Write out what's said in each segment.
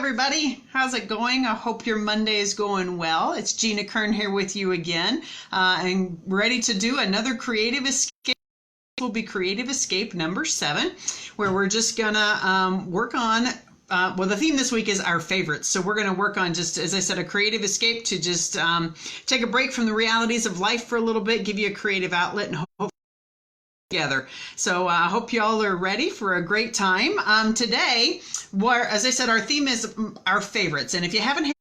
everybody. How's it going? I hope your Monday is going well. It's Gina Kern here with you again. I'm ready to do another Creative Escape. Will be Creative Escape number 7, where we're just gonna work on well, the theme this week is our favorites. So we're going to work on, just as I said, a creative escape to just take a break from the realities of life for a little bit, give you a creative outlet, and hope together. So I hope y'all are ready for a great time. Today, as I said, our theme is our favorites. And if you haven't had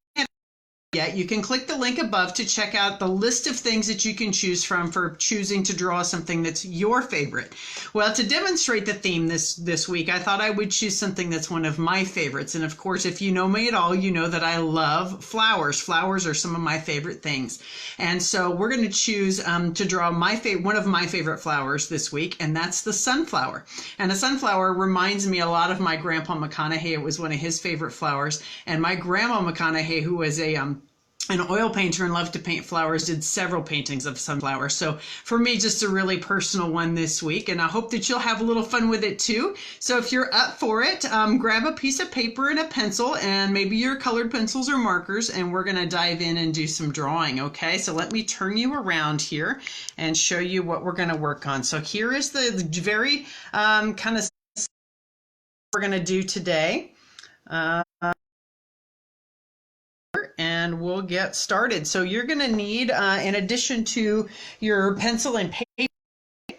yet, you can click the link above to check out the list of things that you can choose from for choosing to draw something that's your favorite. Well, to demonstrate the theme this week, I thought I would choose something that's one of my favorites. And of course, if you know me at all, you know that I love flowers. Flowers are some of my favorite things. And so we're going to choose to draw one of my favorite flowers this week, and that's the sunflower. And a sunflower reminds me a lot of my Grandpa McConaughey. It was one of his favorite flowers. And my Grandma McConaughey, who was an oil painter and loved to paint flowers, did several paintings of sunflowers. So for me, just a really personal one this week, and I hope that you'll have a little fun with it too. So if you're up for it, grab a piece of paper and a pencil, and maybe your colored pencils or markers, and we're going to dive in and do some drawing. Okay, so let me turn you around here and show you what we're going to work on. So here is the very kind of we're going to do today. And we'll get started. So you're going to need, in addition to your pencil and paper,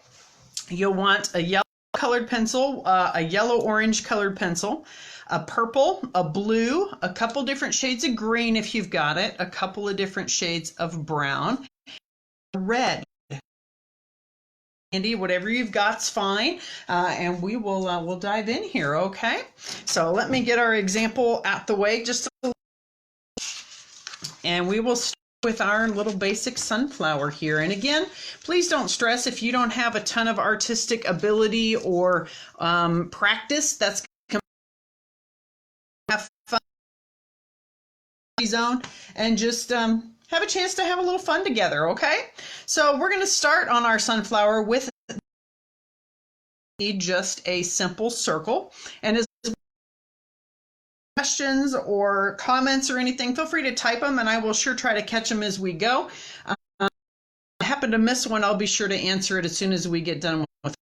you'll want a yellow colored pencil, a yellow-orange colored pencil, a purple, a blue, a couple different shades of green if you've got it, a couple of different shades of brown, red. Andy, whatever you've got's fine, and we will we'll dive in here. Okay, so let me get our example out the way just a little. And we will start with our little basic sunflower here. And again, please don't stress if you don't have a ton of artistic ability or practice. That's have fun zone and just have a chance to have a little fun together. Okay, so we're going to start on our sunflower with just a simple circle. And as questions or comments or anything, feel free to type them, and I will sure try to catch them as we go. If I happen to miss one, I'll be sure to answer it as soon as we get done with it.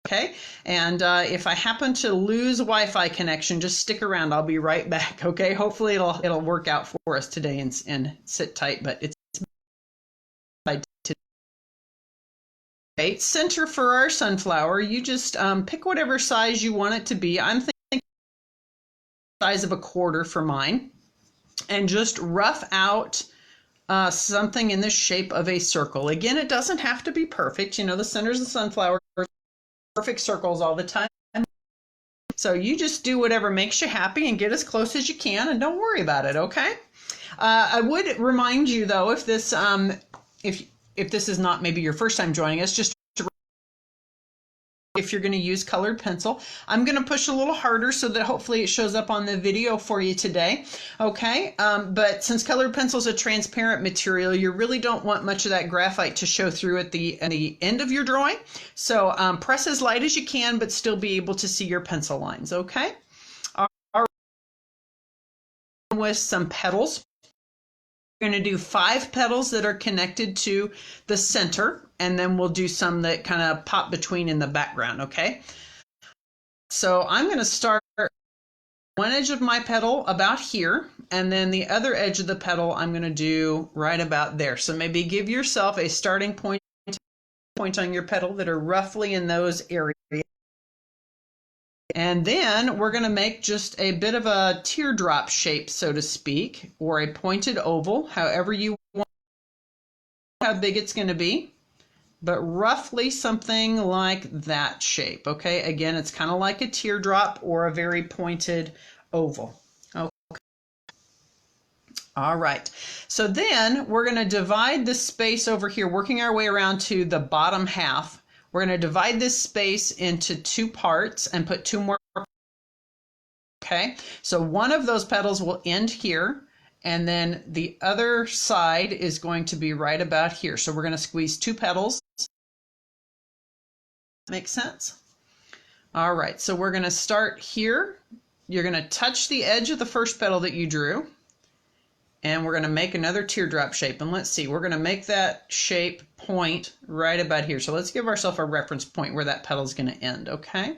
Okay, and if I happen to lose Wi-Fi connection, just stick around. I'll be right back. Okay, hopefully it'll work out for us today and sit tight, but it's okay. Center for our sunflower, you just pick whatever size you want it to be. I'm thinking size of a quarter for mine, and just rough out something in the shape of a circle. Again, it doesn't have to be perfect. You know, the centers of the sunflower are perfect circles all the time. So you just do whatever makes you happy and get as close as you can, and don't worry about it. Okay. I would remind you though, if this is not maybe your first time joining us, just if you're going to use colored pencil, I'm going to push a little harder so that hopefully it shows up on the video for you today. Okay, but since colored pencil is a transparent material, you really don't want much of that graphite to show through at the end of your drawing. So press as light as you can, but still be able to see your pencil lines. Okay, with some petals. We're going to do 5 petals that are connected to the center, and then we'll do some that kind of pop between in the background, okay? So I'm going to start one edge of my petal about here, and then the other edge of the petal I'm going to do right about there. So maybe give yourself a starting point on your petal that are roughly in those areas. And then we're going to make just a bit of a teardrop shape, so to speak, or a pointed oval, however you want, how big it's going to be, but roughly something like that shape. Okay, again, it's kind of like a teardrop or a very pointed oval. Okay. All right, so then we're going to divide the space over here, working our way around to the bottom half. We're going to divide this space into 2 parts and put 2 more. Okay, so one of those petals will end here, and then the other side is going to be right about here. So we're going to squeeze 2 petals. Make sense? All right, so we're going to start here you're going to touch the edge of the first petal that you drew, and we're going to make another teardrop shape. And let's see, we're going to make that shape point right about here. So let's give ourselves a reference point where that petal is going to end, okay?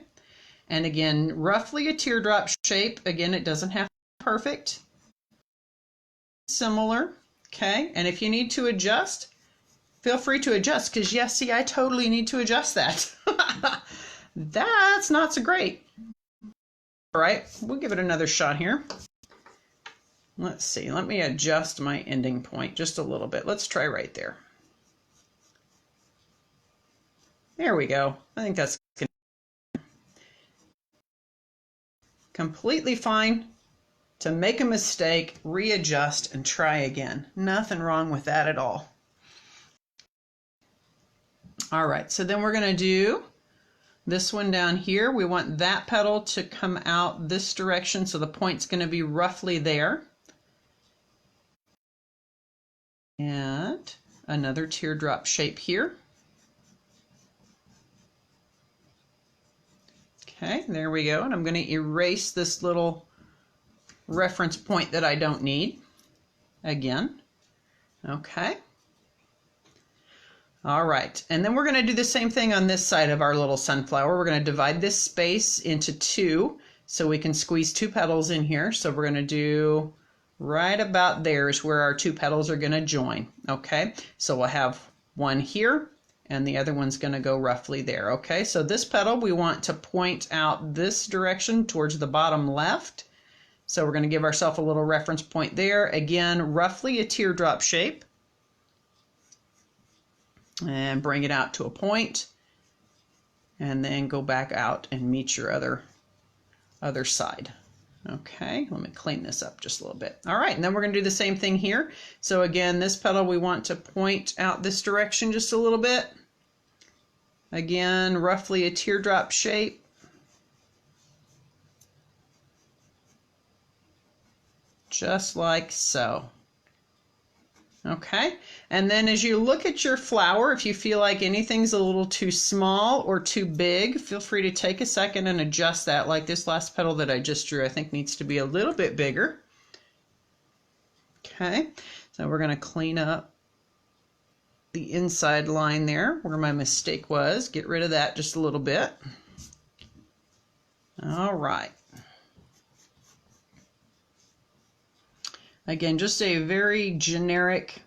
And again, roughly a teardrop shape. Again, it doesn't have to be perfect. Similar, okay? And if you need to adjust, feel free to adjust, because yes, see, I totally need to adjust that. That's not so great. All right, we'll give it another shot here. Let's see, let me adjust my ending point just a little bit. Let's try right there. There we go. I think that's completely fine to make a mistake, readjust, and try again. Nothing wrong with that at all. All right, so then we're going to do this one down here. We want that petal to come out this direction, so the point's going to be roughly there. And another teardrop shape here. Okay, there we go. And I'm going to erase this little reference point that I don't need again. Okay. All right, and then we're going to do the same thing on this side of our little sunflower. We're going to divide this space into two so we can squeeze two petals in here. So we're going to do right about there is where our two petals are going to join. Okay, so we'll have one here and the other one's going to go roughly there. Okay, so this petal we want to point out this direction towards the bottom left. So we're going to give ourselves a little reference point there. Again, roughly a teardrop shape. And bring it out to a point, and then go back out and meet your other side. Okay, let me clean this up just a little bit. All right, and then we're going to do the same thing here. So again, this petal we want to point out this direction just a little bit. Again, roughly a teardrop shape. Just like so. Okay, and then as you look at your flower, if you feel like anything's a little too small or too big, feel free to take a second and adjust that. Like this last petal that I just drew, I think needs to be a little bit bigger. Okay, so we're going to clean up the inside line there where my mistake was. Get rid of that just a little bit. All right. Again, just a very generic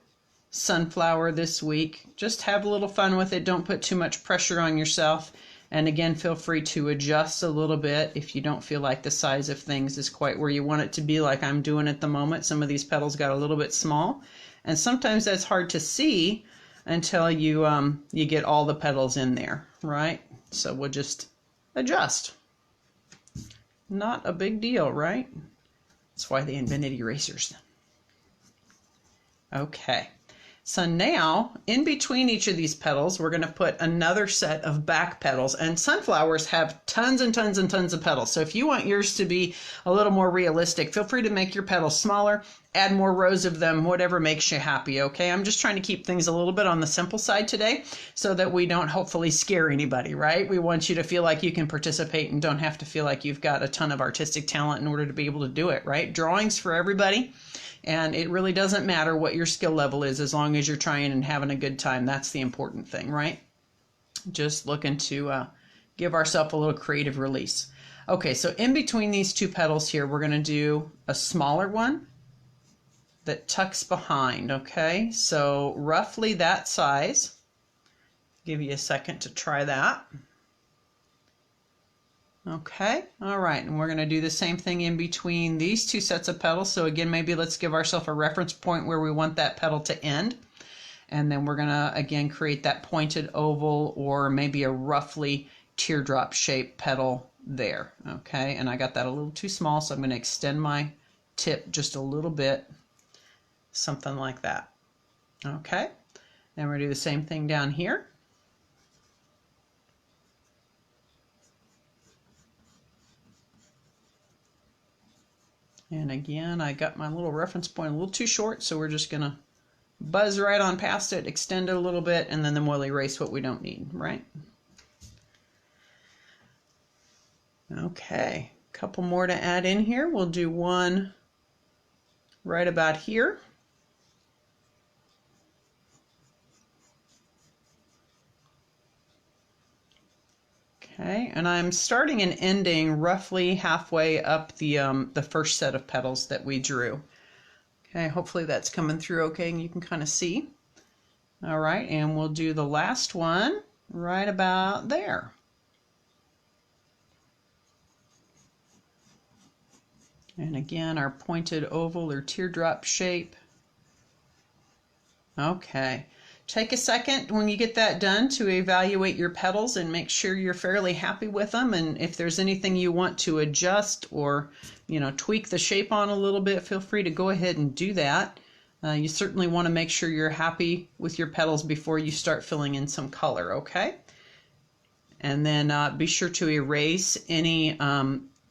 sunflower this week. Just have a little fun with it. Don't put too much pressure on yourself. And again, feel free to adjust a little bit if you don't feel like the size of things is quite where you want it to be, like I'm doing at the moment. Some of these petals got a little bit small. And sometimes that's hard to see until you get all the petals in there, right? So we'll just adjust. Not a big deal, right? That's why they invented erasers. Okay, so now in between each of these petals, we're going to put another set of back petals, and sunflowers have tons and tons and tons of petals. So if you want yours to be a little more realistic, feel free to make your petals smaller, add more rows of them, whatever makes you happy. Okay, I'm just trying to keep things a little bit on the simple side today so that we don't hopefully scare anybody, right? We want you to feel like you can participate and don't have to feel like you've got a ton of artistic talent in order to be able to do it, right? Drawing's for everybody. And it really doesn't matter what your skill level is as long as you're trying and having a good time. That's the important thing, right? Just looking to give ourselves a little creative release. Okay, so in between these two petals here, we're going to do a smaller one that tucks behind, okay? So roughly that size. Give you a second to try that. Okay, all right, and we're going to do the same thing in between these two sets of petals. So again, maybe let's give ourselves a reference point where we want that petal to end. And then we're going to, again, create that pointed oval or maybe a roughly teardrop shaped petal there. Okay, and I got that a little too small, so I'm going to extend my tip just a little bit, something like that. Okay, then we're going to do the same thing down here. And again, I got my little reference point a little too short, so we're just going to buzz right on past it, extend it a little bit, and then we'll erase what we don't need, right? Okay, Couple more to add in here. We'll do one right about here. Okay, and I'm starting and ending roughly halfway up the first set of petals that we drew. Okay, hopefully that's coming through okay and you can kind of see. All right, and we'll do the last one right about there. And again, our pointed oval or teardrop shape. Okay. Take a second when you get that done to evaluate your petals and make sure you're fairly happy with them. And if there's anything you want to adjust or, tweak the shape on a little bit, feel free to go ahead and do that. You certainly want to make sure you're happy with your petals before you start filling in some color, okay? And then be sure to erase any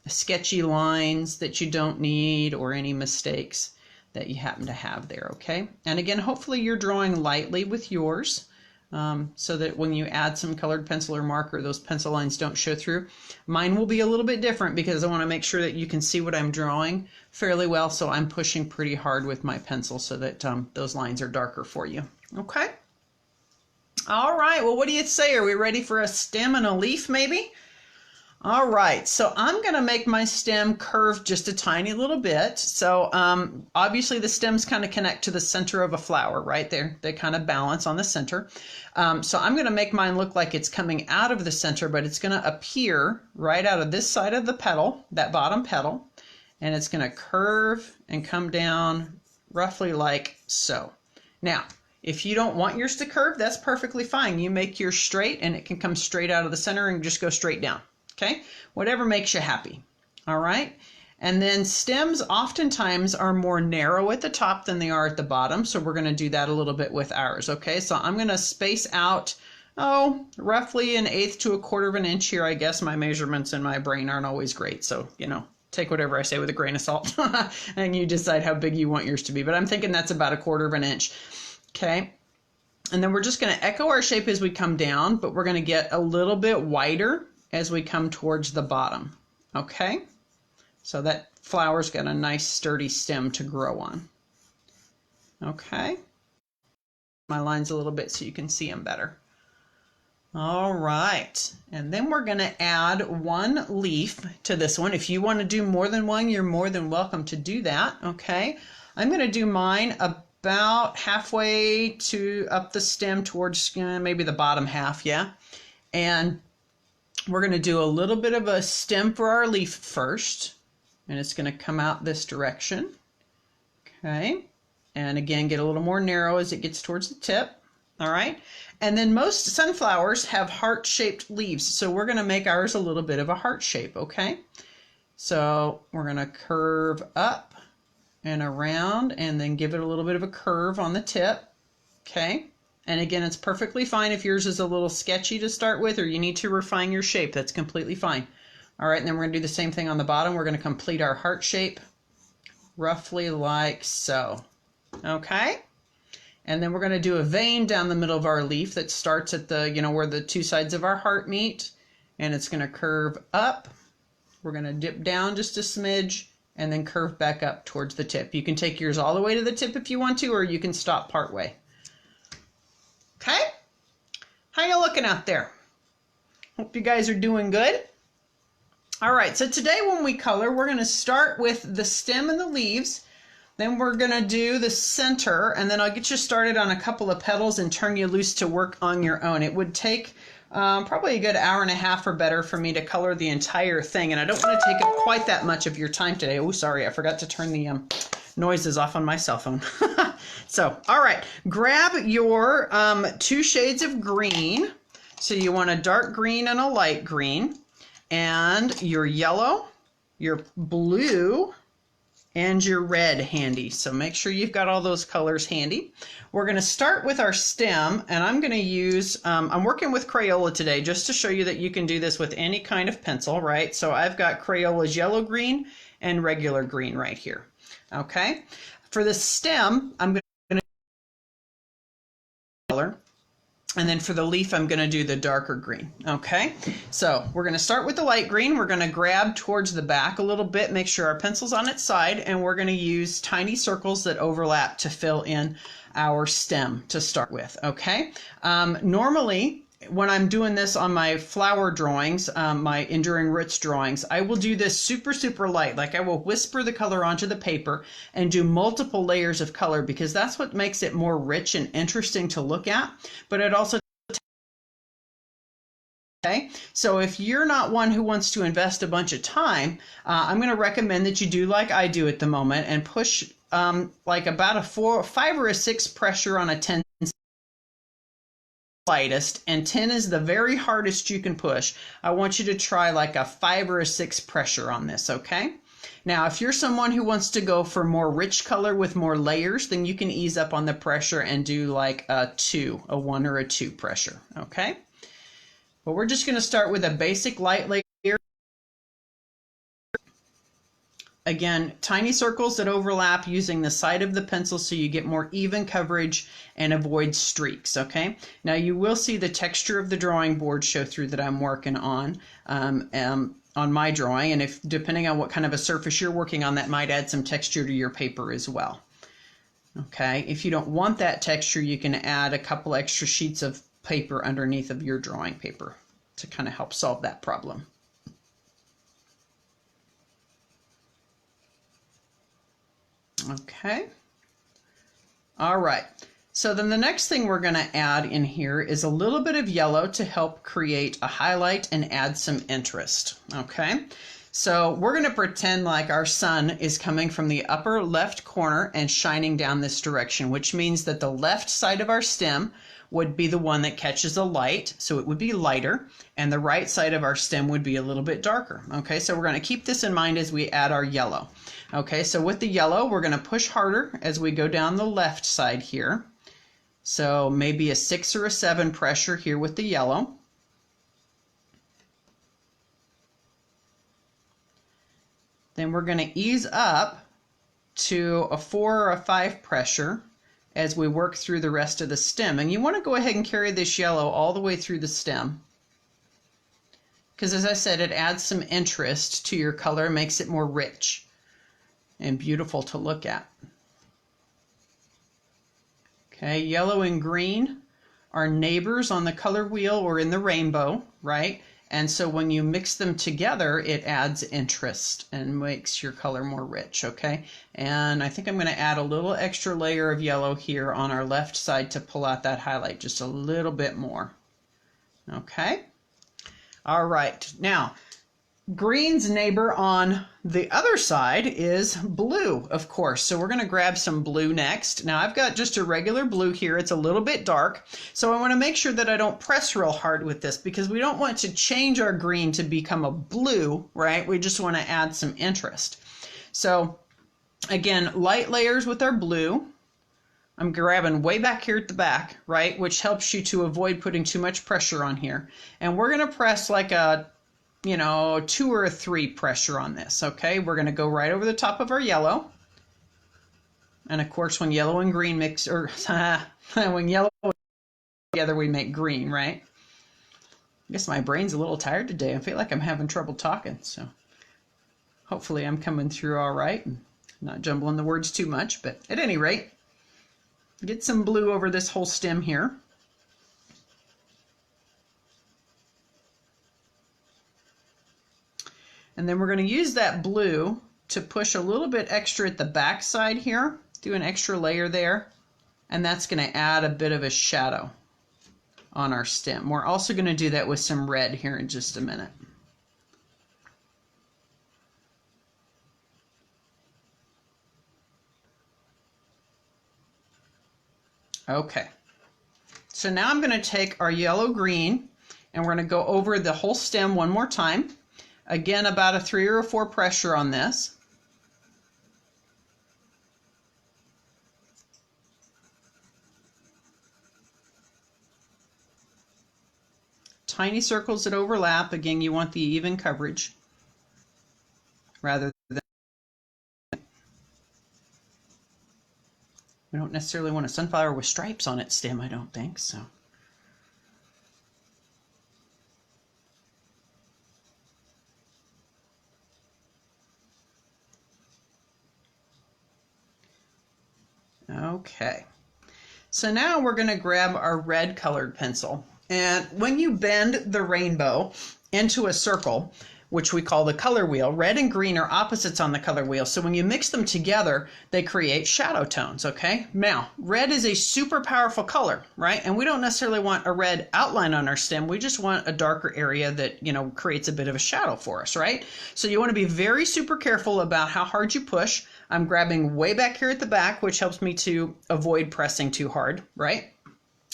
sketchy lines that you don't need or any mistakes that you happen to have there, okay? And again, hopefully you're drawing lightly with yours so that when you add some colored pencil or marker, those pencil lines don't show through. Mine will be a little bit different because I want to make sure that you can see what I'm drawing fairly well, so I'm pushing pretty hard with my pencil so that those lines are darker for you, okay? All right, well, what do you say? Are we ready for a stem and a leaf maybe? All right, so I'm going to make my stem curve just a tiny little bit. So obviously the stems kind of connect to the center of a flower, right? They kind of balance on the center. So I'm going to make mine look like it's coming out of the center, but it's going to appear right out of this side of the petal, that bottom petal, and it's going to curve and come down roughly like so. Now, if you don't want yours to curve, that's perfectly fine. You make yours straight and it can come straight out of the center and just go straight down. Okay, whatever makes you happy. All right, and then stems oftentimes are more narrow at the top than they are at the bottom, so we're going to do that a little bit with ours. Okay, so I'm going to space out, roughly 1/8 to 1/4 of an inch here. I guess my measurements in my brain aren't always great, so take whatever I say with a grain of salt, and you decide how big you want yours to be. But I'm thinking that's about 1/4 of an inch. Okay. And then we're just going to echo our shape as we come down, but we're going to get a little bit wider as we come towards the bottom, okay? So that flower's got a nice sturdy stem to grow on, okay? My lines a little bit so you can see them better. All right, and then we're gonna add one leaf to this one. If you wanna do more than one, you're more than welcome to do that, okay? I'm gonna do mine about halfway up the stem towards maybe the bottom half, yeah? And we're going to do a little bit of a stem for our leaf first, and it's going to come out this direction. Okay, and again, get a little more narrow as it gets towards the tip. All right, and then most sunflowers have heart-shaped leaves, so we're going to make ours a little bit of a heart shape, okay? So we're going to curve up and around and then give it a little bit of a curve on the tip, okay? And again, it's perfectly fine if yours is a little sketchy to start with or you need to refine your shape. That's completely fine. All right, and then we're going to do the same thing on the bottom. We're going to complete our heart shape roughly like so. Okay? And then we're going to do a vein down the middle of our leaf that starts at the, where the two sides of our heart meet. And it's going to curve up. We're going to dip down just a smidge and then curve back up towards the tip. You can take yours all the way to the tip if you want to, or you can stop part way. Okay, how you looking out there? Hope you guys are doing good. All right, so today when we color, we're going to start with the stem and the leaves. Then we're going to do the center, and then I'll get you started on a couple of petals and turn you loose to work on your own. It would take probably a good hour and a half or better for me to color the entire thing, and I don't want to take up quite that much of your time today. Oh, sorry, I forgot to turn the noises off on my cell phone. So, all right, grab your 2 shades of green. So you want a dark green and a light green, and your yellow, your blue, and your red handy. So make sure you've got all those colors handy. We're going to start with our stem, and I'm going to use, I'm working with Crayola today just to show you that you can do this with any kind of pencil, right? So I've got Crayola's yellow green and regular green right here. Okay, for the stem, I'm going to color, And then for the leaf, I'm going to do the darker green. Okay, so we're going to start with the light green. We're going to grab towards the back a little bit, make sure our pencil's on its side, and we're going to use tiny circles that overlap to fill in our stem to start with. Okay, normally when I'm doing this on my flower drawings, my Enduring Roots drawings, I will do this super, super light. Like I will whisper the color onto the paper and do multiple layers of color because that's what makes it more rich and interesting to look at. But it also Okay, so if you're not one who wants to invest a bunch of time, I'm going to recommend that you do like I do at the moment and push like about a 5 or a 6 pressure on a 10 lightest, and 10 is the very hardest you can push. I want you to try like a 5 or a 6 pressure on this, okay? Now, if you're someone who wants to go for more rich color with more layers, then you can ease up on the pressure and do like a 1 or a 2 pressure, okay? But we're just going to start with a basic light layer. Again, tiny circles that overlap using the side of the pencil so you get more even coverage and avoid streaks, okay? Now you will see the texture of the drawing board show through that I'm working on my drawing, and if depending on what kind of a surface you're working on, that might add some texture to your paper as well. Okay, if you don't want that texture, you can add a couple extra sheets of paper underneath of your drawing paper to kind of help solve that problem. Okay. All right. So then the next thing we're going to add in here is a little bit of yellow to help create a highlight and add some interest. Okay. So we're going to pretend like our sun is coming from the upper left corner and shining down this direction, which means that the left side of our stem would be the one that catches the light, so it would be lighter, and the right side of our stem would be a little bit darker. Okay, so we're going to keep this in mind as we add our yellow. Okay, so with the yellow, we're going to push harder as we go down the left side here. So maybe a 6 or a 7 pressure here with the yellow. Then we're going to ease up to a 4 or a 5 pressure as we work through the rest of the stem. And you want to go ahead and carry this yellow all the way through the stem, because as I said, it adds some interest to your color, makes it more rich and beautiful to look at. Okay, yellow and green are neighbors on the color wheel or in the rainbow, right? And so when you mix them together, it adds interest and makes your color more rich, okay? And I think I'm going to add a little extra layer of yellow here on our left side to pull out that highlight just a little bit more, okay? All right, now, green's neighbor on the other side is blue, of course. So we're going to grab some blue next. Now I've got just a regular blue here. It's a little bit dark. So I want to make sure that I don't press real hard with this because we don't want to change our green to become a blue, right? We just want to add some interest. So again, light layers with our blue. I'm grabbing way back here at the back, right? Which helps you to avoid putting too much pressure on here. And we're going to press like a 2 or a 3 pressure on this, okay? We're going to go right over the top of our yellow. And of course, when yellow and green mix, or when yellow together, we make green, right? I guess my brain's a little tired today. I feel like I'm having trouble talking, so hopefully I'm coming through all right and not jumbling the words too much. But at any rate, get some blue over this whole stem here. And then we're going to use that blue to push a little bit extra at the back side here, do an extra layer there, and that's going to add a bit of a shadow on our stem. We're also going to do that with some red here in just a minute. Okay, so now I'm going to take our yellow green and we're going to go over the whole stem one more time. Again, about a 3 or a 4 pressure on this. Tiny circles that overlap. Again, you want the even coverage rather than, we don't necessarily want a sunflower with stripes on its stem, I don't think so. Okay. So now we're going to grab our red colored pencil. And when you bend the rainbow into a circle, which we call the color wheel, red and green are opposites on the color wheel. So when you mix them together, they create shadow tones, okay? Now, red is a super powerful color, right? And we don't necessarily want a red outline on our stem. We just want a darker area that, creates a bit of a shadow for us, right? So you want to be very super careful about how hard you push. I'm grabbing way back here at the back, which helps me to avoid pressing too hard, right?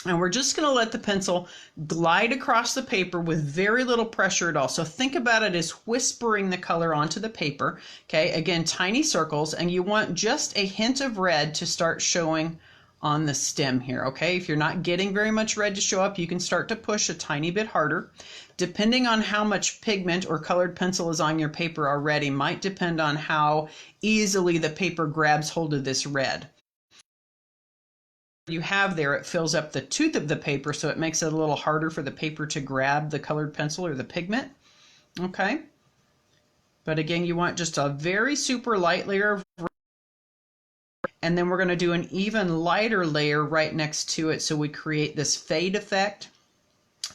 And we're just going to let the pencil glide across the paper with very little pressure at all. So think about it as whispering the color onto the paper. Okay, again, tiny circles, and you want just a hint of red to start showing on the stem here. Okay, if you're not getting very much red to show up, you can start to push a tiny bit harder. Depending on how much pigment or colored pencil is on your paper already might depend on how easily the paper grabs hold of this red. You have there, it fills up the tooth of the paper, so it makes it a little harder for the paper to grab the colored pencil or the pigment. Okay, but again, you want just a very super light layer of red, and then we're going to do an even lighter layer right next to it, so we create this fade effect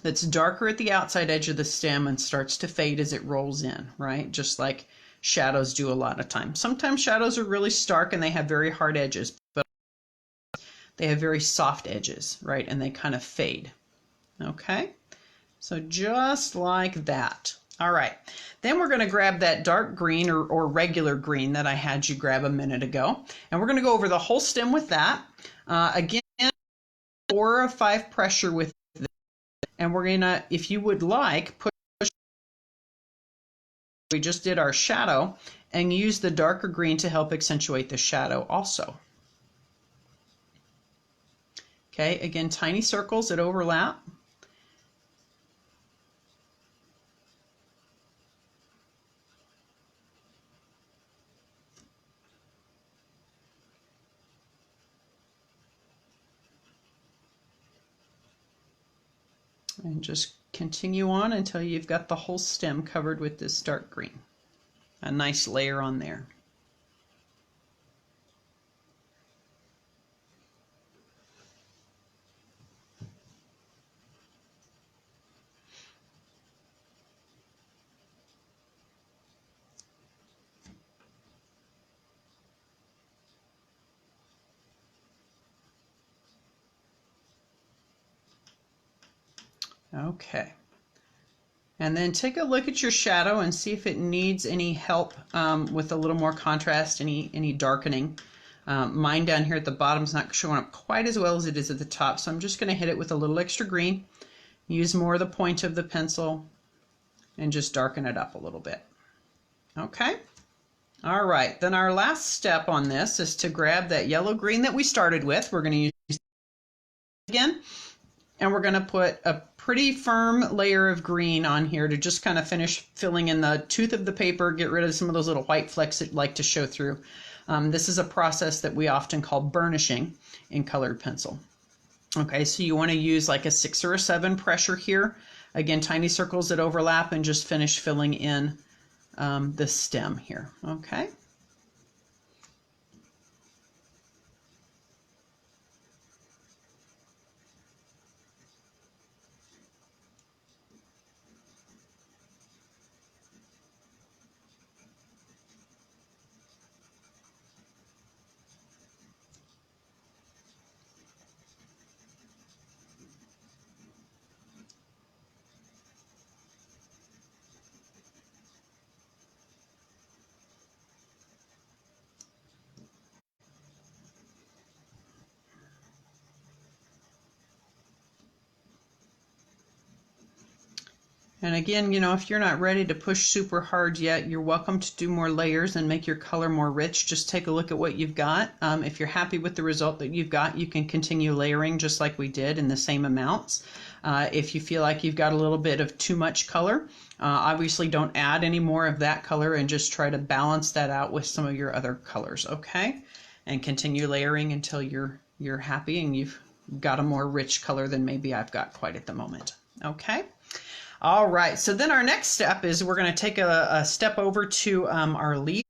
that's darker at the outside edge of the stem and starts to fade as it rolls in, right? Just like shadows do a lot of times. Sometimes shadows are really stark and they have very hard edges, but they have very soft edges, right? And they kind of fade. Okay, so just like that. All right, then we're going to grab that dark green or regular green that I had you grab a minute ago, and we're going to go over the whole stem with that. Again, 4 or 5 pressure with this, and we're going to, if you would like, push. We just did our shadow, and use the darker green to help accentuate the shadow also. Okay, again, tiny circles that overlap. And just continue on until you've got the whole stem covered with this dark green. A nice layer on there. Okay, and then take a look at your shadow and see if it needs any help with a little more contrast, any darkening. Mine down here at the bottom is not showing up quite as well as it is at the top, so I'm just going to hit it with a little extra green, use more of the point of the pencil, and just darken it up a little bit. Okay, all right, then our last step on this is to grab that yellow green that we started with. We're going to use again, and we're going to put a pretty firm layer of green on here to just kind of finish filling in the tooth of the paper, get rid of some of those little white flecks that like to show through. This is a process that we often call burnishing in colored pencil. Okay, so you want to use like a 6 or a 7 pressure here. Again, tiny circles that overlap, and just finish filling in the stem here. Okay. And again, if you're not ready to push super hard yet, you're welcome to do more layers and make your color more rich. Just take a look at what you've got. If you're happy with the result that you've got, you can continue layering just like we did in the same amounts. If you feel like you've got a little bit of too much color, obviously don't add any more of that color, and just try to balance that out with some of your other colors, okay? And continue layering until you're happy and you've got a more rich color than maybe I've got quite at the moment, okay? All right, so then our next step is we're going to take a step over to our leaf.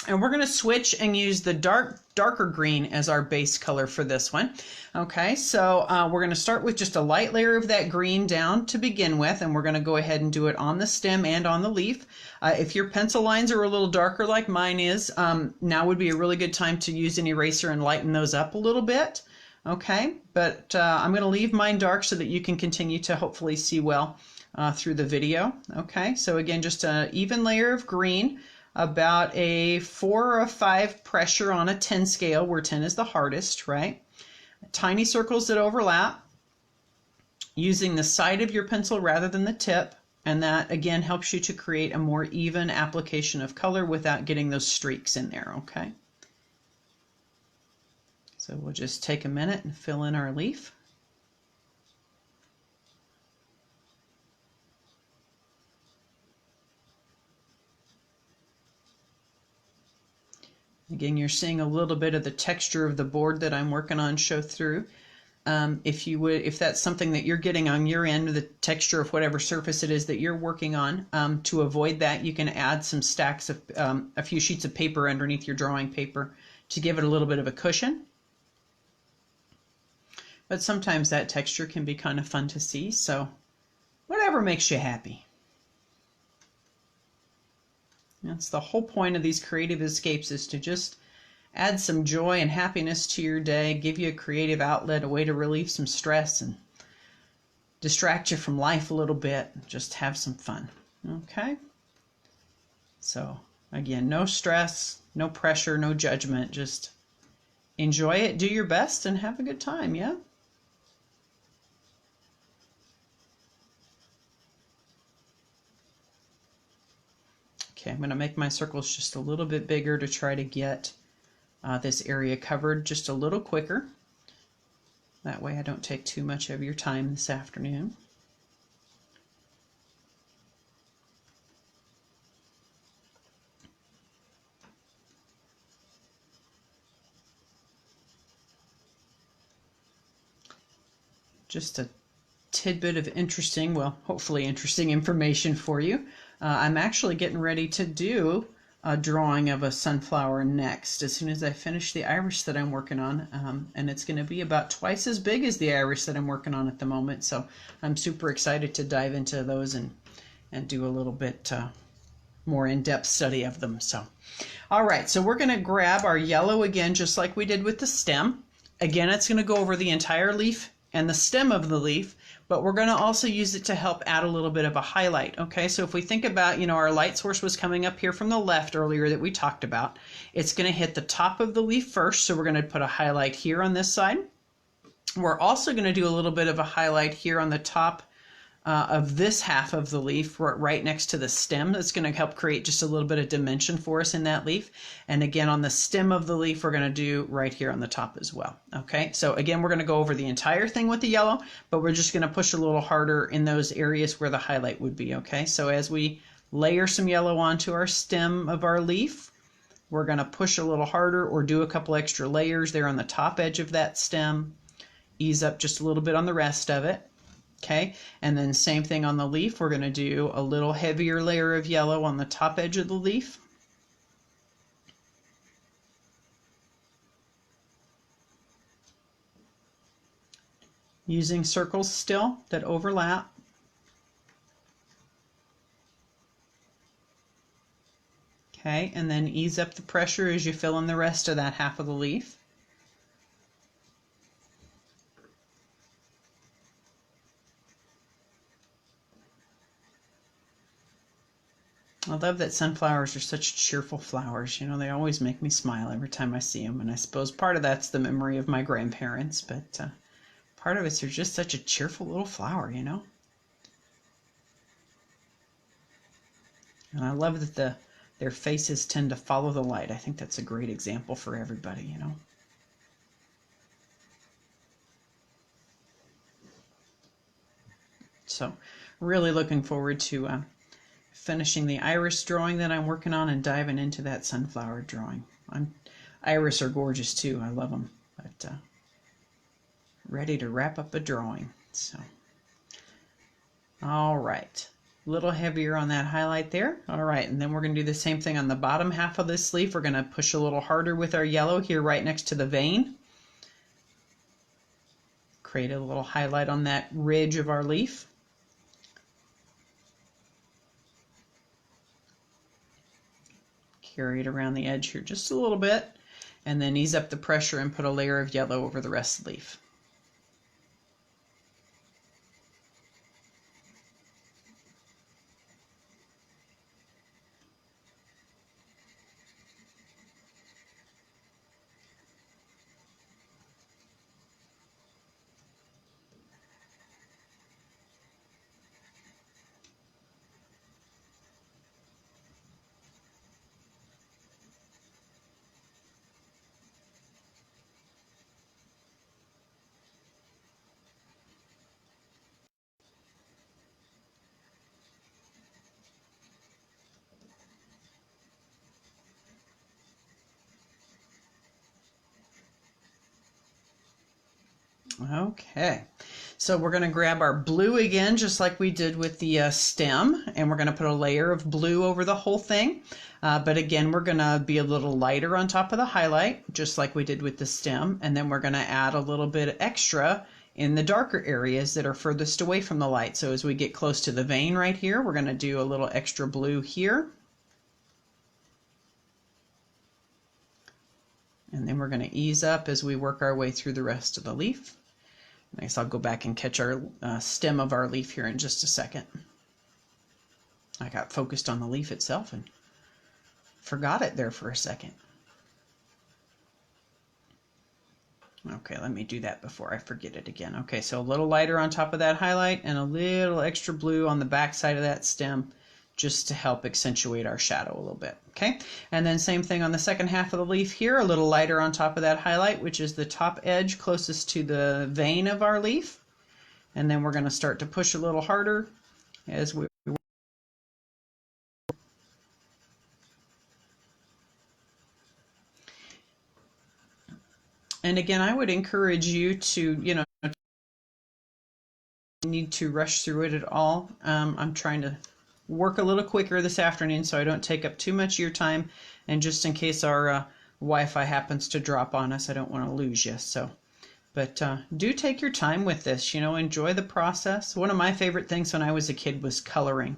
And we're going to switch and use the darker green as our base color for this one. Okay, so we're going to start with just a light layer of that green down to begin with, and we're going to go ahead and do it on the stem and on the leaf. If your pencil lines are a little darker like mine is, now would be a really good time to use an eraser and lighten those up a little bit. Okay, but I'm going to leave mine dark so that you can continue to hopefully see well through the video. Okay, so again, just an even layer of green, about a 4 or a 5 pressure on a 10 scale, where 10 is the hardest, right? Tiny circles that overlap, using the side of your pencil rather than the tip, and that again helps you to create a more even application of color without getting those streaks in there, okay? So we'll just take a minute and fill in our leaf. Again, you're seeing a little bit of the texture of the board that I'm working on show through. If that's something that you're getting on your end, the texture of whatever surface it is that you're working on, to avoid that, you can add some stacks of a few sheets of paper underneath your drawing paper to give it a little bit of a cushion. But sometimes that texture can be kind of fun to see, so whatever makes you happy. That's the whole point of these creative escapes, is to just add some joy and happiness to your day, give you a creative outlet, a way to relieve some stress and distract you from life a little bit, just have some fun. Okay? So again, no stress, no pressure, no judgment, just enjoy it, do your best, and have a good time, yeah? Okay, I'm going to make my circles just a little bit bigger to try to get this area covered just a little quicker. That way I don't take too much of your time this afternoon. Just a tidbit of interesting, well, hopefully interesting information for you. I'm actually getting ready to do a drawing of a sunflower next, as soon as I finish the iris that I'm working on, and it's going to be about twice as big as the iris that I'm working on at the moment, so I'm super excited to dive into those and do a little bit more in-depth study of them. So, all right, so we're going to grab our yellow again, just like we did with the stem. Again, it's going to go over the entire leaf and the stem of the leaf, but we're going to also use it to help add a little bit of a highlight. Okay, so if we think about, our light source was coming up here from the left earlier that we talked about. It's going to hit the top of the leaf first, so we're going to put a highlight here on this side. We're also going to do a little bit of a highlight here on the top of this half of the leaf, right next to the stem. That's going to help create just a little bit of dimension for us in that leaf. And again, on the stem of the leaf, we're going to do right here on the top as well. Okay, so again, we're going to go over the entire thing with the yellow, but we're just going to push a little harder in those areas where the highlight would be. Okay, so as we layer some yellow onto our stem of our leaf, we're going to push a little harder or do a couple extra layers there on the top edge of that stem, ease up just a little bit on the rest of it. Okay, and then same thing on the leaf. We're going to do a little heavier layer of yellow on the top edge of the leaf. Using circles still that overlap. Okay, and then ease up the pressure as you fill in the rest of that half of the leaf. I love that sunflowers are such cheerful flowers. They always make me smile every time I see them. And I suppose part of that's the memory of my grandparents, but part of it's they're just such a cheerful little flower, And I love that their faces tend to follow the light. I think that's a great example for everybody, So really looking forward to finishing the iris drawing that I'm working on and diving into that sunflower drawing. Iris are gorgeous too. I love them. But ready to wrap up a drawing. So, all right. A little heavier on that highlight there. All right, and then we're going to do the same thing on the bottom half of this leaf. We're going to push a little harder with our yellow here right next to the vein. Create a little highlight on that ridge of our leaf. Carry it around the edge here just a little bit, and then ease up the pressure and put a layer of yellow over the rest of the leaf. Okay, so we're going to grab our blue again, just like we did with the stem, and we're going to put a layer of blue over the whole thing. But again, we're going to be a little lighter on top of the highlight, just like we did with the stem, and then we're going to add a little bit extra in the darker areas that are furthest away from the light. So as we get close to the vein right here, we're going to do a little extra blue here. And then we're going to ease up as we work our way through the rest of the leaf. I guess I'll go back and catch our stem of our leaf here in just a second. I got focused on the leaf itself and forgot it there for a second. Okay, let me do that before I forget it again. Okay, so a little lighter on top of that highlight and a little extra blue on the back side of that stem, just to help accentuate our shadow a little bit. Okay, and then same thing on the second half of the leaf here, a little lighter on top of that highlight, which is the top edge closest to the vein of our leaf. And then we're going to start to push a little harder as we and again, I would encourage you to, need to rush through it at all. I'm trying to work a little quicker this afternoon so I don't take up too much of your time, and just in case our Wi-Fi happens to drop on us, I don't want to lose you. But do take your time with this, enjoy the process. One of my favorite things when I was a kid was coloring,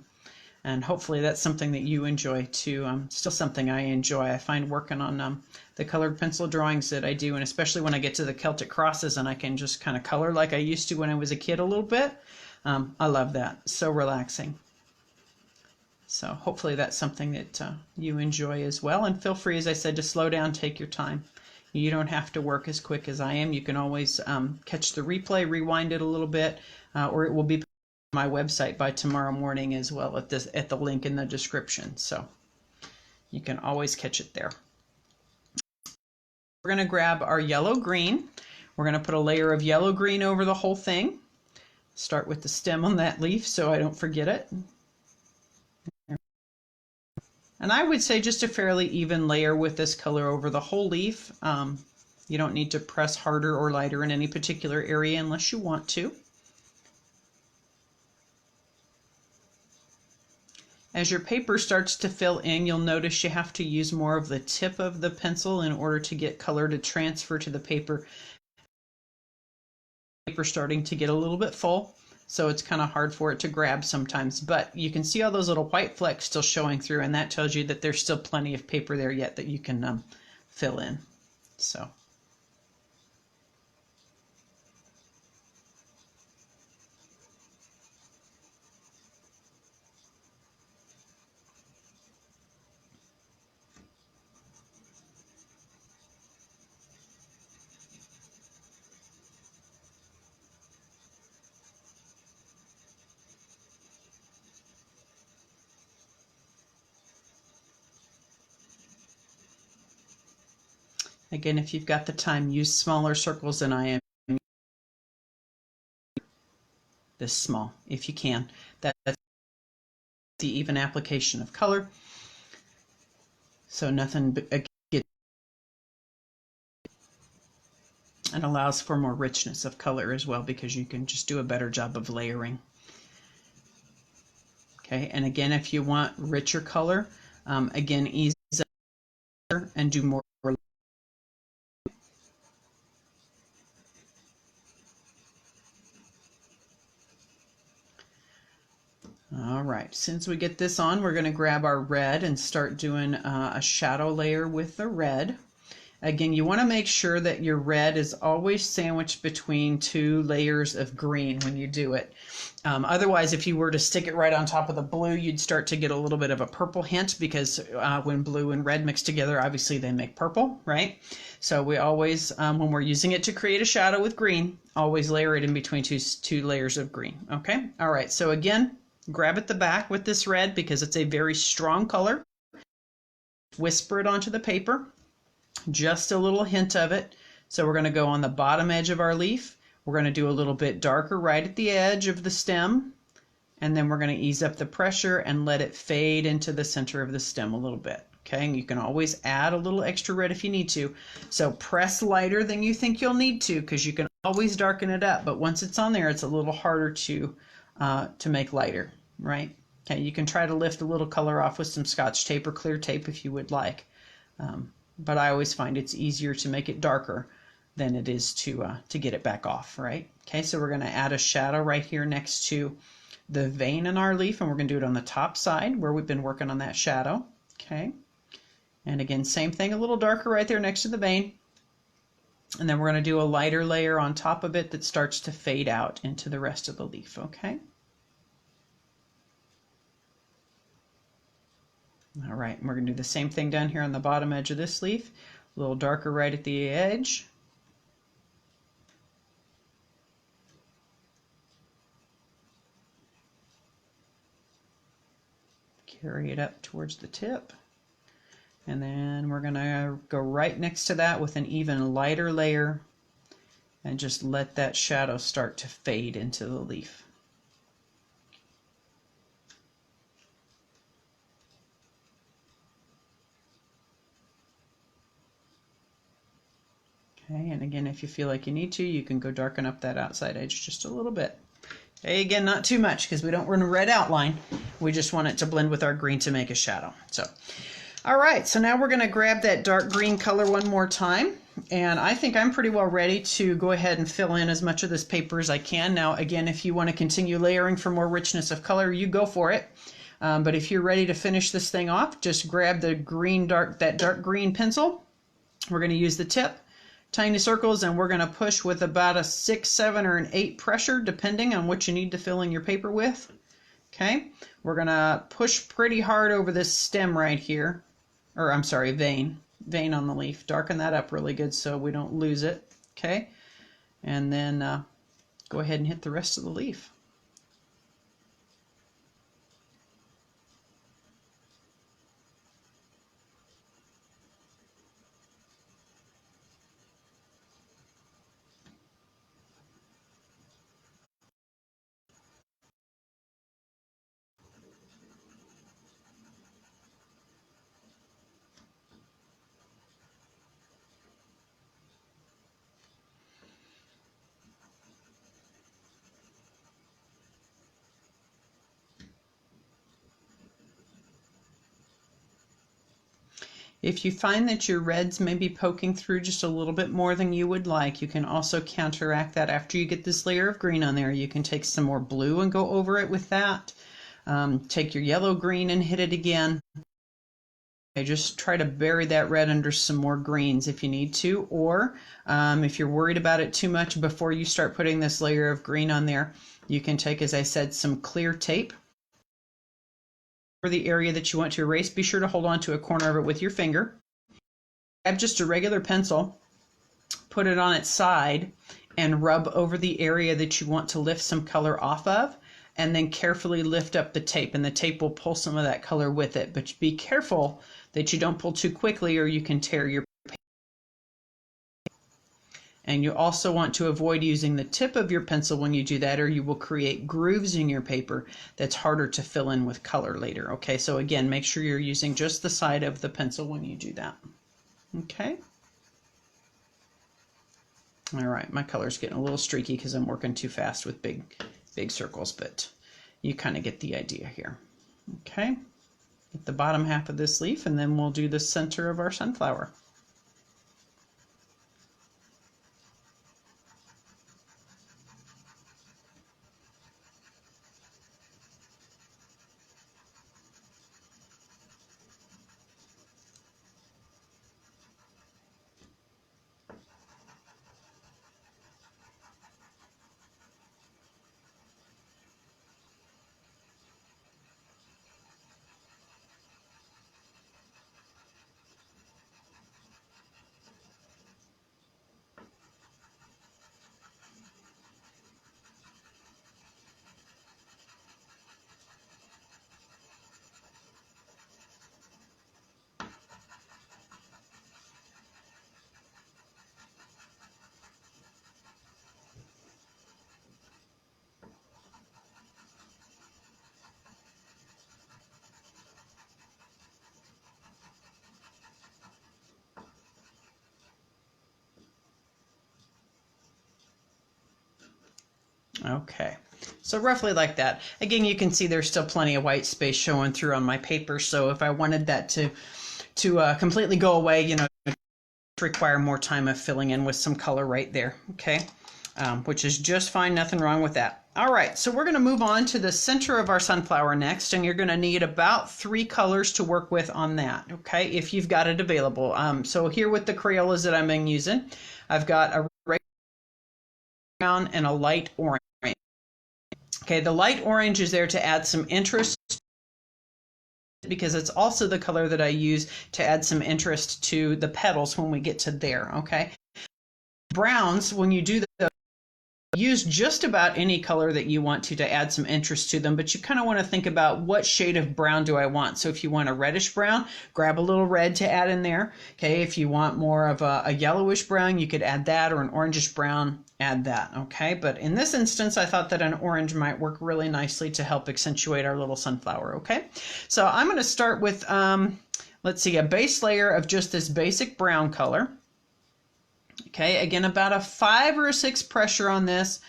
and hopefully that's something that you enjoy too. Still something I enjoy. I find working on the colored pencil drawings that I do, and especially when I get to the Celtic crosses and I can just kind of color like I used to when I was a kid a little bit. I love that. So relaxing. So hopefully that's something that you enjoy as well. And feel free, as I said, to slow down, take your time. You don't have to work as quick as I am. You can always catch the replay, rewind it a little bit, or it will be on my website by tomorrow morning as well at the link in the description. So you can always catch it there. We're going to grab our yellow-green. We're going to put a layer of yellow-green over the whole thing. Start with the stem on that leaf so I don't forget it. And I would say just a fairly even layer with this color over the whole leaf. You don't need to press harder or lighter in any particular area unless you want to. As your paper starts to fill in, you'll notice you have to use more of the tip of the pencil in order to get color to transfer to the paper. Paper starting to get a little bit full, so it's kind of hard for it to grab sometimes, but you can see all those little white flecks still showing through, and that tells you that there's still plenty of paper there yet that you can fill in. So again, if you've got the time, use smaller circles than I am. This small, if you can. That's the even application of color. So nothing but, again, and allows for more richness of color as well, because you can just do a better job of layering. Okay, and again, if you want richer color, again, ease up and do more. All right, since we get this on, we're going to grab our red and start doing a shadow layer with the red. Again, you want to make sure that your red is always sandwiched between two layers of green when you do it. Otherwise, if you were to stick it right on top of the blue, you'd start to get a little bit of a purple hint because when blue and red mix together, obviously they make purple, right? So we always, when we're using it to create a shadow with green, always layer it in between two layers of green, okay? All right, so again, grab at the back with this red because it's a very strong color. Whisper it onto the paper, just a little hint of it. So we're going to go on the bottom edge of our leaf. We're going to do a little bit darker right at the edge of the stem, and then we're going to ease up the pressure and let it fade into the center of the stem a little bit. Okay, and you can always add a little extra red if you need to. So press lighter than you think you'll need to because you can always darken it up, but once it's on there, it's a little harder to make lighter, right? Okay, you can try to lift a little color off with some Scotch tape or clear tape if you would like, but I always find it's easier to make it darker than it is to get it back off, right? Okay, so we're going to add a shadow right here next to the vein in our leaf, and we're going to do it on the top side where we've been working on that shadow. Okay, and again, same thing, a little darker right there next to the vein. And then we're going to do a lighter layer on top of it that starts to fade out into the rest of the leaf, okay? All right, and we're going to do the same thing down here on the bottom edge of this leaf, a little darker right at the edge. Carry it up towards the tip. And then we're going to go right next to that with an even lighter layer and just let that shadow start to fade into the leaf. Okay, and again, if you feel like you need to, you can go darken up that outside edge just a little bit. Okay, again, not too much because we don't want a red outline. We just want it to blend with our green to make a shadow. So, all right, so now we're going to grab that dark green color one more time. And I think I'm pretty well ready to go ahead and fill in as much of this paper as I can. Now, again, if you want to continue layering for more richness of color, you go for it. But if you're ready to finish this thing off, just grab the that dark green pencil. We're going to use the tip, tiny circles, and we're going to push with about a 6, 7, or an 8 pressure, depending on what you need to fill in your paper with. Okay, we're going to push pretty hard over this stem right here, or I'm sorry, vein on the leaf. Darken that up really good so we don't lose it. Okay, and then go ahead and hit the rest of the leaf. If you find that your reds may be poking through just a little bit more than you would like, you can also counteract that after you get this layer of green on there. You can take some more blue and go over it with that. Take your yellow green and hit it again. Okay, just try to bury that red under some more greens if you need to, or if you're worried about it too much before you start putting this layer of green on there, you can take, as I said, some clear tape for the area that you want to erase. Be sure to hold on to a corner of it with your finger. Grab just a regular pencil, put it on its side, and rub over the area that you want to lift some color off of, and then carefully lift up the tape, and the tape will pull some of that color with it. But be careful that you don't pull too quickly or you can tear your paper. And you also want to avoid using the tip of your pencil when you do that, or you will create grooves in your paper that's harder to fill in with color later. Okay, so again, make sure you're using just the side of the pencil when you do that. Okay. All right, my color's getting a little streaky because I'm working too fast with big circles, but you kind of get the idea here. Okay, at the bottom half of this leaf, and then we'll do the center of our sunflower. Okay, so roughly like that. Again, you can see there's still plenty of white space showing through on my paper, so if I wanted that to completely go away, you know, require more time of filling in with some color right there, okay? Which is just fine, nothing wrong with that. All right, so we're going to move on to the center of our sunflower next, and you're going to need about 3 colors to work with on that, okay, if you've got it available. So here with the Crayolas that I'm using, I've got a regular brown and a light orange. Okay, the light orange is there to add some interest because it's also the color that I use to add some interest to the petals when we get to there, okay? Browns, when you do the use just about any color that you want to add some interest to them, but you kind of want to think about what shade of brown do I want. So if you want a reddish brown, grab a little red to add in there. Okay, if you want more of a yellowish brown, you could add that, or an orangish brown, add that. Okay, but in this instance, I thought that an orange might work really nicely to help accentuate our little sunflower. Okay, so I'm going to start with, let's see, a base layer of just this basic brown color. Okay, again, about a 5 or a 6 pressure on this.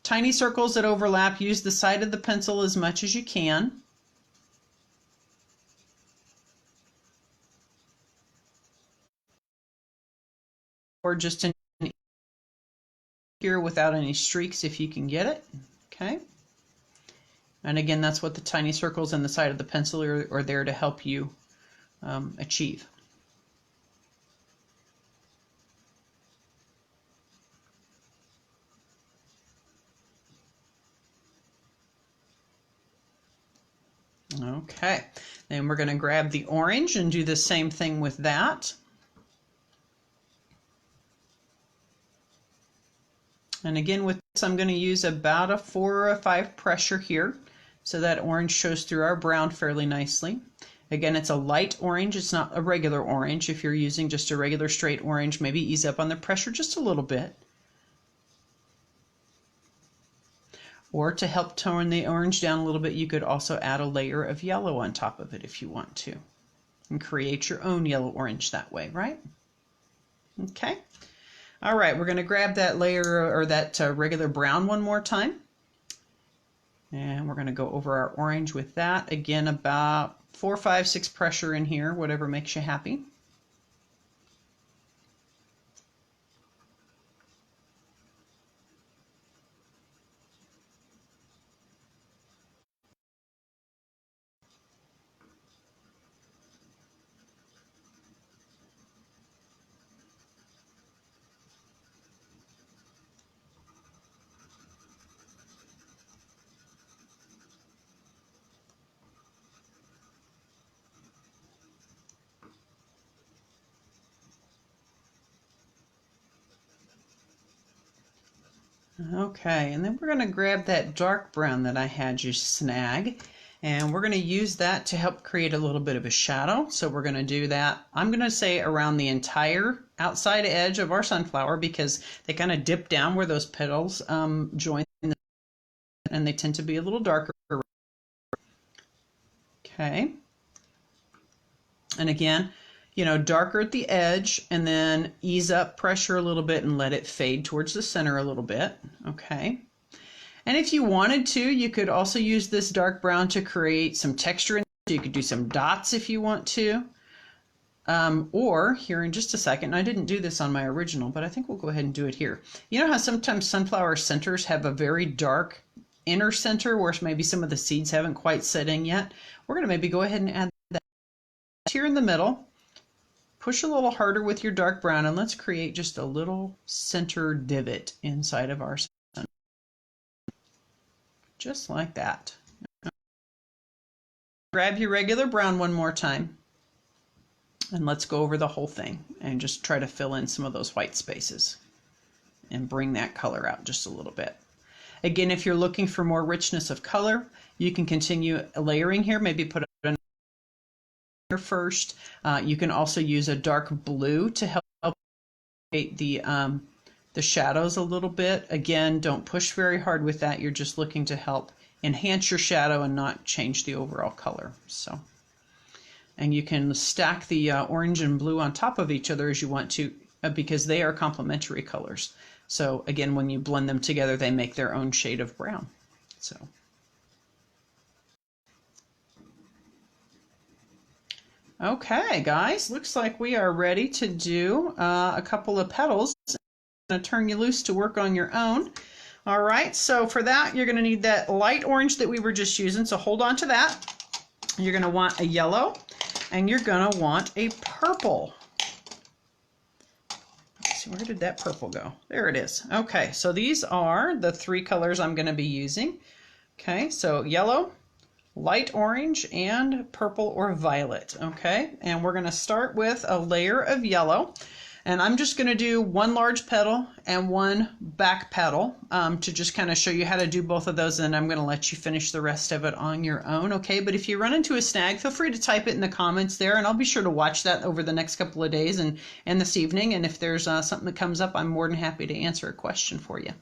Tiny circles that overlap. Use the side of the pencil as much as you can. Or just in here without any streaks if you can get it. Okay. And again, that's what the tiny circles in the side of the pencil are there to help you achieve. Okay, then we're going to grab the orange and do the same thing with that. And again, with this, I'm going to use about a 4 or a 5 pressure here, so that orange shows through our brown fairly nicely. Again, it's a light orange, it's not a regular orange. If you're using just a regular straight orange, maybe ease up on the pressure just a little bit. Or to help tone the orange down a little bit, you could also add a layer of yellow on top of it if you want to, and create your own yellow orange that way, right? Okay. All right, we're going to grab that layer or that regular brown one more time. And we're going to go over our orange with that. Again, about 4, 5, 6 pressure in here, whatever makes you happy. Okay, and then we're going to grab that dark brown that I had you snag, and we're going to use that to help create a little bit of a shadow. So we're going to do that, I'm going to say around the entire outside edge of our sunflower, because they kind of dip down where those petals join, and they tend to be a little darker. Okay, and again, you know, darker at the edge, and then ease up pressure a little bit and let it fade towards the center a little bit. Okay. And if you wanted to, you could also use this dark brown to create some texture You could do some dots if you want to. Or here in just a second, and I didn't do this on my original, but I think we'll go ahead and do it here. You know how sometimes sunflower centers have a very dark inner center where maybe some of the seeds haven't quite set in yet? We're going to maybe go ahead and add that here in the middle. Push a little harder with your dark brown, and let's create just a little center divot inside of our center. Just like that. Grab your regular brown one more time. And let's go over the whole thing and just try to fill in some of those white spaces and bring that color out just a little bit. Again, if you're looking for more richness of color, you can continue layering here. Maybe put it here first. You can also use a dark blue to help create the shadows a little bit. Again, don't push very hard with that. You're just looking to help enhance your shadow and not change the overall color. And you can stack the orange and blue on top of each other as you want to, because they are complementary colors. So again, when you blend them together, they make their own shade of brown. Okay, guys, looks like we are ready to do a couple of petals. I'm going to turn you loose to work on your own. All right, so for that, you're going to need that light orange that we were just using, so hold on to that. You're going to want a yellow, and you're going to want a purple. Let's see, where did that purple go? There it is. Okay, so these are the three colors I'm going to be using. Okay, so yellow, light orange, and purple or violet. Okay, and we're going to start with a layer of yellow. And I'm just going to do one large petal and one back petal to just kind of show you how to do both of those, and I'm going to let you finish the rest of it on your own, okay? But if you run into a snag, feel free to type it in the comments there, and I'll be sure to watch that over the next couple of days and this evening, and if there's something that comes up, I'm more than happy to answer a question for you.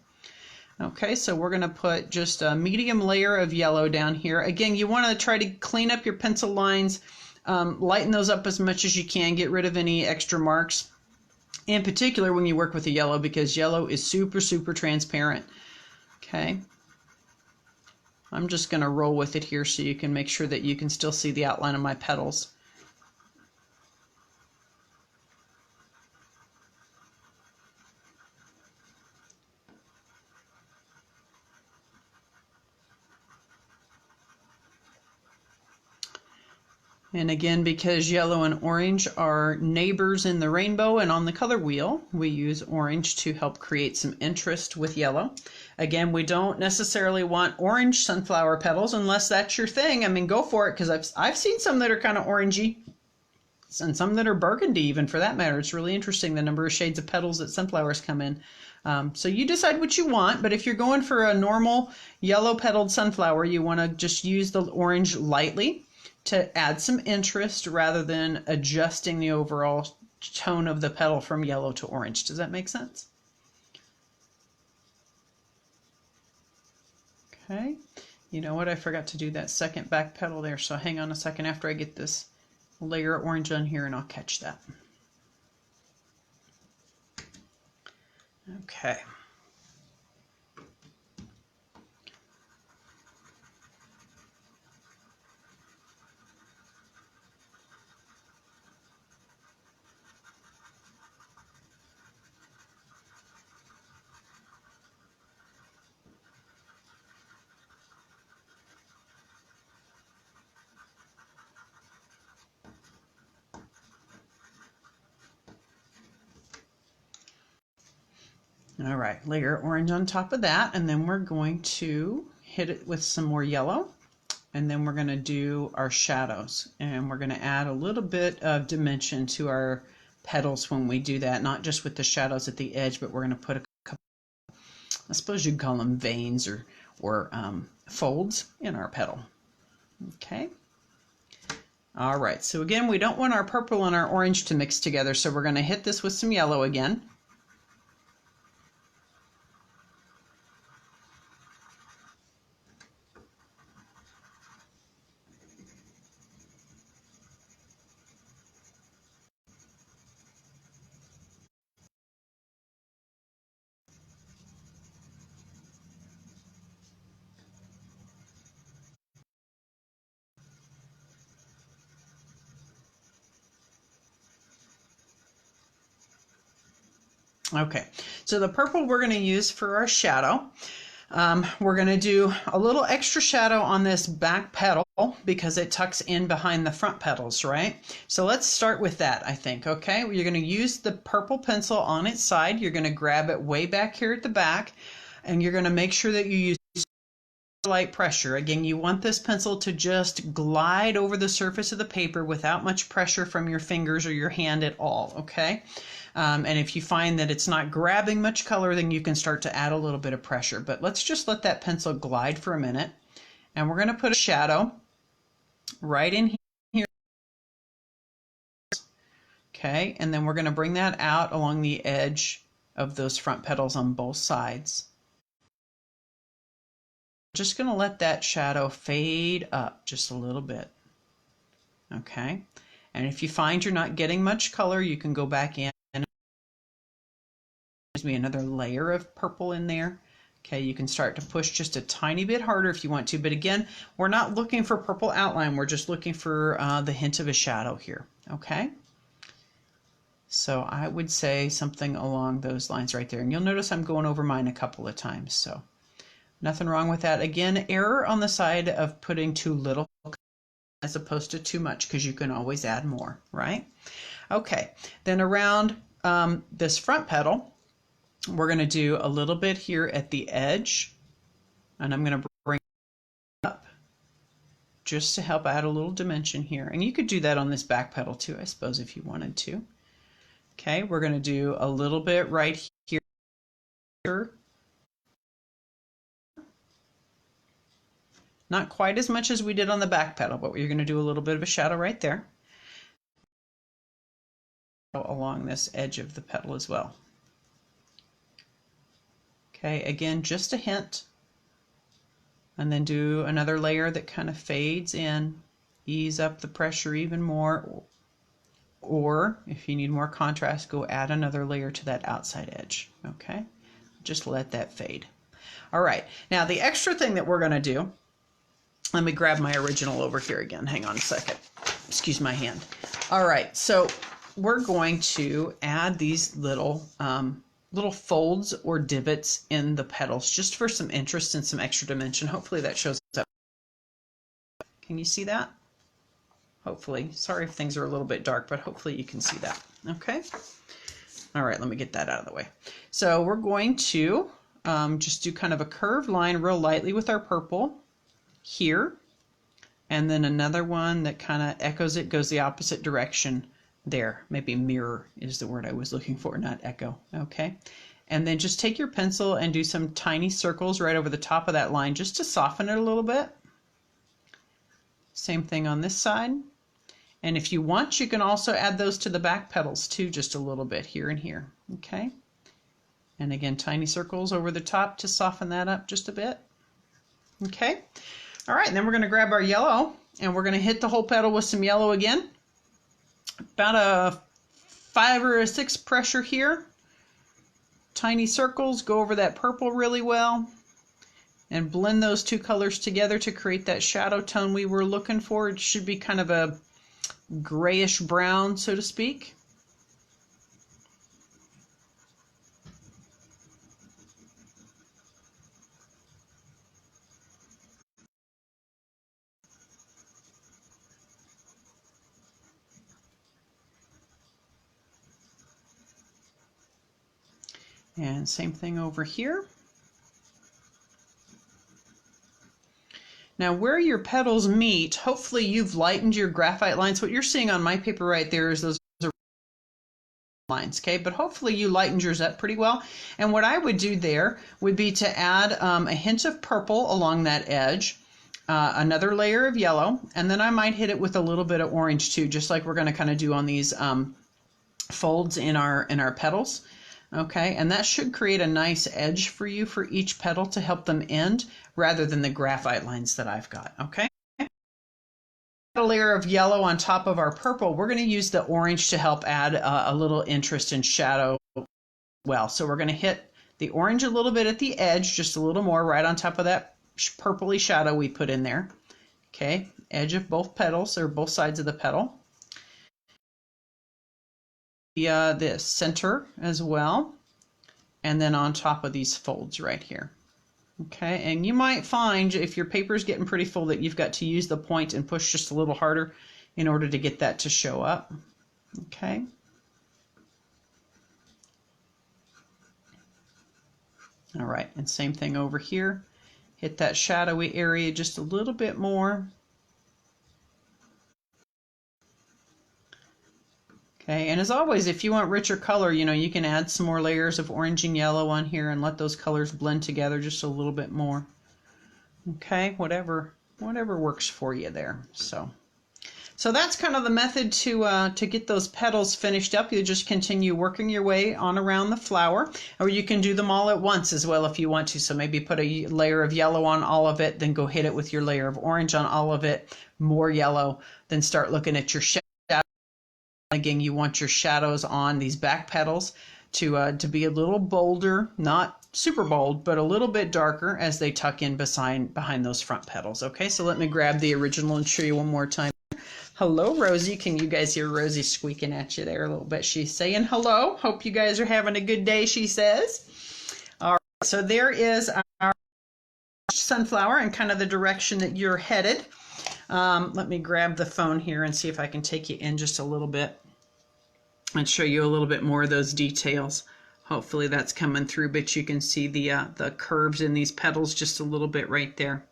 Okay, so we're going to put just a medium layer of yellow down here. Again, you want to try to clean up your pencil lines, lighten those up as much as you can, get rid of any extra marks. In particular when you work with the yellow, because yellow is super, super transparent. Okay. I'm just going to roll with it here so you can make sure that you can still see the outline of my petals. And again, because yellow and orange are neighbors in the rainbow and on the color wheel, we use orange to help create some interest with yellow. Again, we don't necessarily want orange sunflower petals unless that's your thing. I mean, go for it, because I've seen some that are kind of orangey and some that are burgundy even, for that matter. It's really interesting the number of shades of petals that sunflowers come in. So you decide what you want, but if you're going for a normal yellow petaled sunflower, you want to just use the orange lightly to add some interest rather than adjusting the overall tone of the petal from yellow to orange. Does that make sense? Okay. You know what? I forgot to do that second back petal there, so hang on a second after I get this layer of orange on here and I'll catch that. Okay. All right, layer orange on top of that, and then we're going to hit it with some more yellow, and then we're going to do our shadows, and we're going to add a little bit of dimension to our petals when we do that, not just with the shadows at the edge, but we're going to put a couple, I suppose you'd call them veins or folds in our petal. Okay. All right, so again, we don't want our purple and our orange to mix together, so we're going to hit this with some yellow again. Okay, so the purple we're going to use for our shadow. We're going to do a little extra shadow on this back petal because it tucks in behind the front petals, right? So let's start with that, I think, okay? You're going to use the purple pencil on its side. You're going to grab it way back here at the back, and you're going to make sure that you use light pressure. Again, you want this pencil to just glide over the surface of the paper without much pressure from your fingers or your hand at all, okay? And if you find that it's not grabbing much color, then you can start to add a little bit of pressure. But let's just let that pencil glide for a minute. And we're going to put a shadow right in here. Okay, and then we're going to bring that out along the edge of those front petals on both sides. Just going to let that shadow fade up just a little bit. Okay, and if you find you're not getting much color, you can go back in. Me another layer of purple in there. Okay, you can start to push just a tiny bit harder if you want to, but again, we're not looking for purple outline, we're just looking for the hint of a shadow here. Okay, so I would say something along those lines right there, and you'll notice I'm going over mine a couple of times, so nothing wrong with that. Again, error on the side of putting too little as opposed to too much, because you can always add more, right? Okay, then around this front petal, we're going to do a little bit here at the edge, and I'm going to bring it up just to help add a little dimension here. And you could do that on this back petal too, I suppose, if you wanted to. Okay, we're going to do a little bit right here. Not quite as much as we did on the back petal, but we're going to do a little bit of a shadow right there along this edge of the petal as well. Okay, again, just a hint, and then do another layer that kind of fades in, ease up the pressure even more, or if you need more contrast, go add another layer to that outside edge. Okay, just let that fade. All right, now the extra thing that we're going to do, let me grab my original over here again. Hang on a second. Excuse my hand. All right, so we're going to add these little folds or divots in the petals just for some interest and some extra dimension. Hopefully that shows up. Can you see that? Hopefully. Sorry if things are a little bit dark, but hopefully you can see that. Okay. All right, let me get that out of the way. So we're going to just do kind of a curved line real lightly with our purple here, and then another one that kind of echoes it, goes the opposite direction there. Maybe mirror is the word I was looking for, not echo. Okay, and then just take your pencil and do some tiny circles right over the top of that line just to soften it a little bit. Same thing on this side, and if you want, you can also add those to the back petals too, just a little bit here and here. Okay, and again, tiny circles over the top to soften that up just a bit. Okay, all right, and then we're going to grab our yellow and we're going to hit the whole petal with some yellow again. About a 5 or a 6 pressure here. Tiny circles, go over that purple really well and blend those two colors together to create that shadow tone we were looking for. It should be kind of a grayish brown, so to speak. And same thing over here. Now where your petals meet, hopefully you've lightened your graphite lines. What you're seeing on my paper right there is those are lines, okay? But hopefully you lightened yours up pretty well. And what I would do there would be to add a hint of purple along that edge, another layer of yellow, and then I might hit it with a little bit of orange too, just like we're going to kind of do on these folds in our petals. Okay, and that should create a nice edge for you for each petal to help them end rather than the graphite lines that I've got. Okay, a layer of yellow on top of our purple. We're going to use the orange to help add a little interest and shadow. Well, so we're going to hit the orange a little bit at the edge, just a little more right on top of that purpley shadow we put in there. Okay, edge of both petals or both sides of the petal. The center as well, and then on top of these folds right here. Okay, and you might find if your paper is getting pretty full that you've got to use the point and push just a little harder in order to get that to show up. Okay. All right, and same thing over here. Hit that shadowy area just a little bit more. Okay, and as always, if you want richer color, you can add some more layers of orange and yellow on here and let those colors blend together just a little bit more. Okay, whatever works for you there. So that's kind of the method to get those petals finished up. You just continue working your way on around the flower, or you can do them all at once as well if you want to. So maybe put a layer of yellow on all of it, then go hit it with your layer of orange on all of it, more yellow, then start looking at your shadow. Again, you want your shadows on these back petals to be a little bolder, not super bold, but a little bit darker as they tuck in behind those front petals. Okay, so let me grab the original and show you one more time. Hello, Rosie. Can you guys hear Rosie squeaking at you there a little bit? She's saying hello. Hope you guys are having a good day, she says. All right, so there is our sunflower and kind of the direction that you're headed. Let me grab the phone here and see if I can take you in just a little bit and show you a little bit more of those details. Hopefully that's coming through, but you can see the curves in these petals just a little bit right there.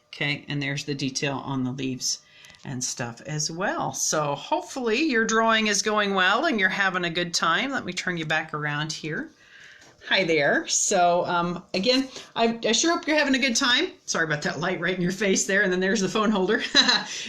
Okay, and there's the detail on the leaves and stuff as well. So hopefully your drawing is going well and you're having a good time. Let me turn you back around here. Hi there. So again, I sure hope you're having a good time. Sorry about that light right in your face there, and then there's the phone holder.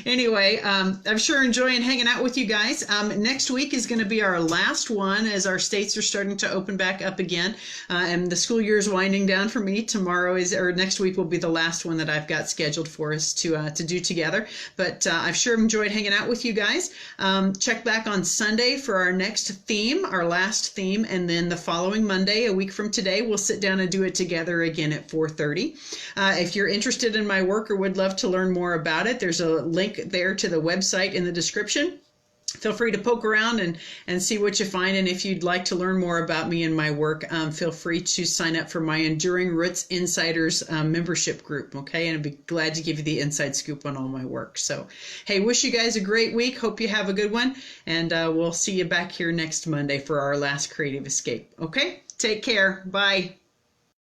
Anyway, I'm sure enjoying hanging out with you guys. Next week is going to be our last one as our states are starting to open back up again, and the school year is winding down for me. Next week will be the last one that I've got scheduled for us to do together. But I've sure enjoyed hanging out with you guys. Check back on Sunday for our next theme, our last theme, and then the following Monday, a week from today, we'll sit down and do it together again at 4:30. If you're interested in my work or would love to learn more about it, there's a link there to the website in the description. Feel free to poke around and see what you find. And if you'd like to learn more about me and my work, feel free to sign up for my Enduring Roots Insiders membership group. Okay, and I'd be glad to give you the inside scoop on all my work. So, hey, wish you guys a great week. Hope you have a good one. And we'll see you back here next Monday for our last Creative Escape. Okay, take care. Bye.